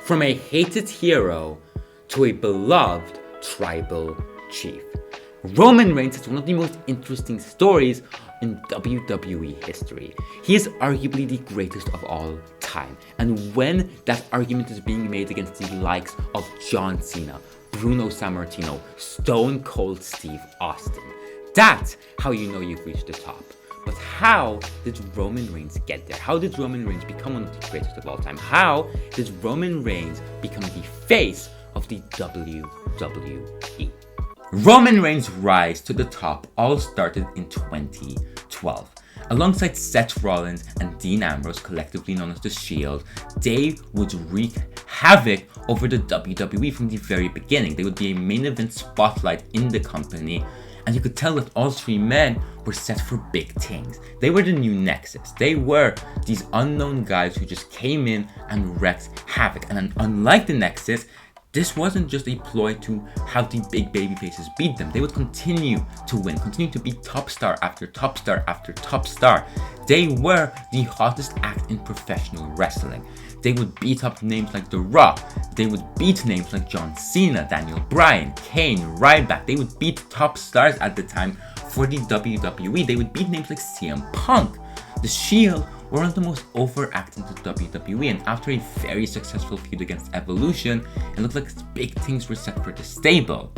from a hated hero to a beloved tribal chief. Roman Reigns is one of the most interesting stories in WWE history. He is arguably the greatest of all time. And when that argument is being made against the likes of John Cena, Bruno Sammartino, Stone Cold Steve Austin, that's how you know you've reached the top. But how did Roman Reigns get there? How did Roman Reigns become one of the greatest of all time? How did Roman Reigns become the face of the WWE? Roman Reigns' rise to the top all started in 2012. Alongside Seth Rollins and Dean Ambrose, collectively known as The Shield, they would wreak havoc over the WWE from the very beginning. They would be a main event spotlight in the company, and you could tell that all three men were set for big things. They were the new Nexus. They were these unknown guys who just came in and wreaked havoc. And unlike the Nexus, this wasn't just a ploy to have the big babyfaces beat them. They would continue to win, continue to be top star after top star after top star. They were the hottest act in professional wrestling. They would beat up names like The Rock. They would beat names like John Cena, Daniel Bryan, Kane, Ryback. They would beat top stars at the time for the WWE. They would beat names like CM Punk. The Shield were one of the most over acts in the WWE, and after a very successful feud against Evolution, it looked like big things were set for the stable.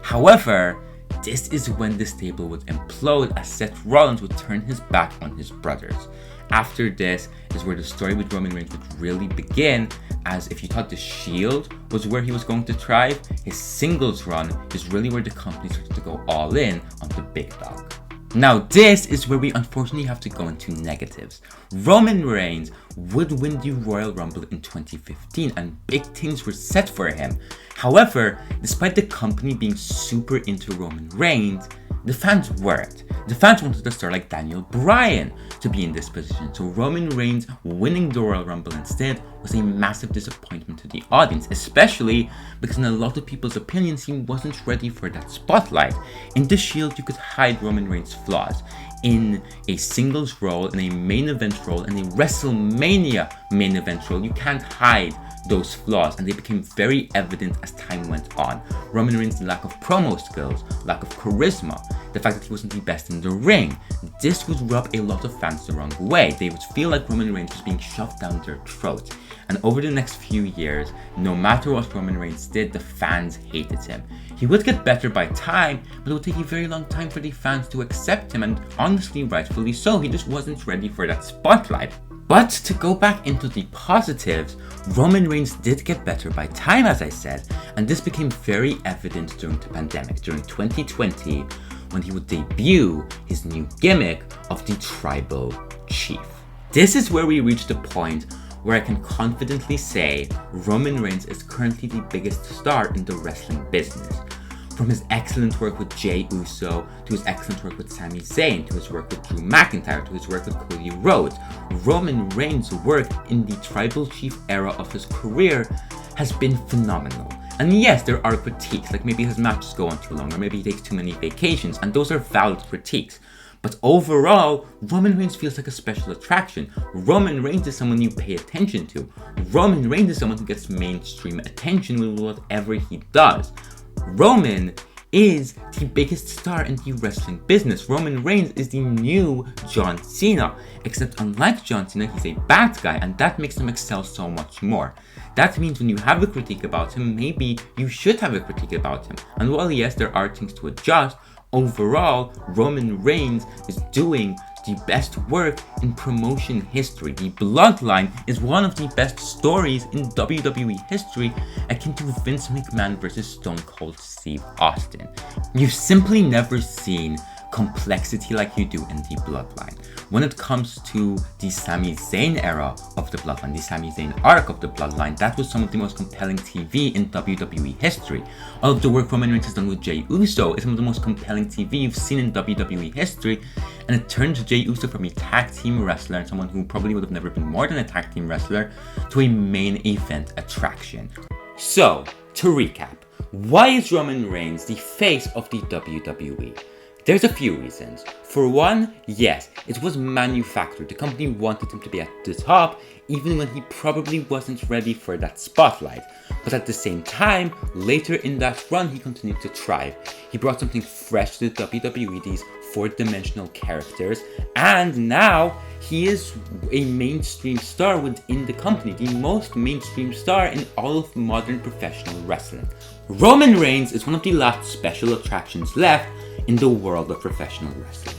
However, this is when the stable would implode as Seth Rollins would turn his back on his brothers. After this is where the story with Roman Reigns would really begin, as if you thought the Shield was where he was going to thrive, his singles run is really where the company started to go all in on the big dog. Now this is where we unfortunately have to go into negatives. Roman Reigns would win the Royal Rumble in 2015 and big things were set for him. However, despite the company being super into Roman Reigns, the fans weren't. The fans wanted a star like Daniel Bryan to be in this position, so Roman Reigns winning the Royal Rumble instead was a massive disappointment to the audience, especially because in a lot of people's opinions he wasn't ready for that spotlight. In The Shield you could hide Roman Reigns' flaws. In a singles role, in a main event role, in a WrestleMania main event role, you can't hide those flaws, and they became very evident as time went on. Roman Reigns' lack of promo skills, lack of charisma, the fact that he wasn't the best in the ring, this would rub a lot of fans the wrong way. They would feel like Roman Reigns was being shoved down their throats. And over the next few years, no matter what Roman Reigns did, the fans hated him. He would get better by time, but it would take a very long time for the fans to accept him, and honestly, rightfully so, he just wasn't ready for that spotlight. But to go back into the positives, Roman Reigns did get better by time, as I said, and this became very evident during the pandemic, during 2020, when he would debut his new gimmick of the Tribal Chief. This is where we reach the point where I can confidently say Roman Reigns is currently the biggest star in the wrestling business. From his excellent work with Jey Uso, to his excellent work with Sami Zayn, to his work with Drew McIntyre, to his work with Cody Rhodes, Roman Reigns' work in the Tribal Chief era of his career has been phenomenal. And yes, there are critiques, like maybe his matches go on too long, or maybe he takes too many vacations, and those are valid critiques. But overall, Roman Reigns feels like a special attraction. Roman Reigns is someone you pay attention to. Roman Reigns is someone who gets mainstream attention with whatever he does. Roman is the biggest star in the wrestling business. Roman Reigns is the new John Cena, except unlike John Cena, he's a bad guy, and that makes him excel so much more. That means when you have a critique about him, maybe you should have a critique about him. And while yes, there are things to adjust, overall, Roman Reigns is doing the best work in promotion history. The Bloodline is one of the best stories in WWE history, akin to Vince McMahon versus Stone Cold Steve Austin. You've simply never seen complexity like you do in the Bloodline. When it comes to the Sami Zayn era of the Bloodline, the Sami Zayn arc of the Bloodline, that was some of the most compelling TV in WWE history. All of the work Roman Reigns has done with Jey Uso is some of the most compelling TV you've seen in WWE history, and it turned Jey Uso from a tag team wrestler and someone who probably would have never been more than a tag team wrestler to a main event attraction. So, to recap, why is Roman Reigns the face of the WWE? There's a few reasons. For one, yes, it was manufactured. The company wanted him to be at the top, even when he probably wasn't ready for that spotlight. But at the same time, later in that run, he continued to thrive. He brought something fresh to the WWE, these four-dimensional characters, and now he is a mainstream star within the company, the most mainstream star in all of modern professional wrestling. Roman Reigns is one of the last special attractions left in the world of professional wrestling.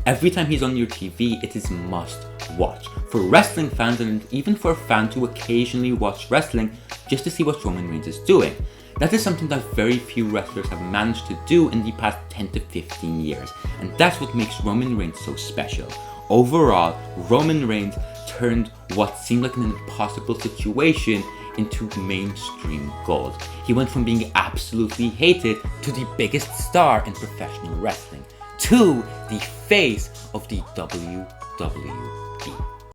Every time he's on your TV, it is must watch. For wrestling fans and even for fans who occasionally watch wrestling just to see what Roman Reigns is doing. That is something that very few wrestlers have managed to do in the past 10 to 15 years. And that's what makes Roman Reigns so special. Overall, Roman Reigns turned what seemed like an impossible situation into mainstream gold. He went from being absolutely hated to the biggest star in professional wrestling, to the face of the WWE.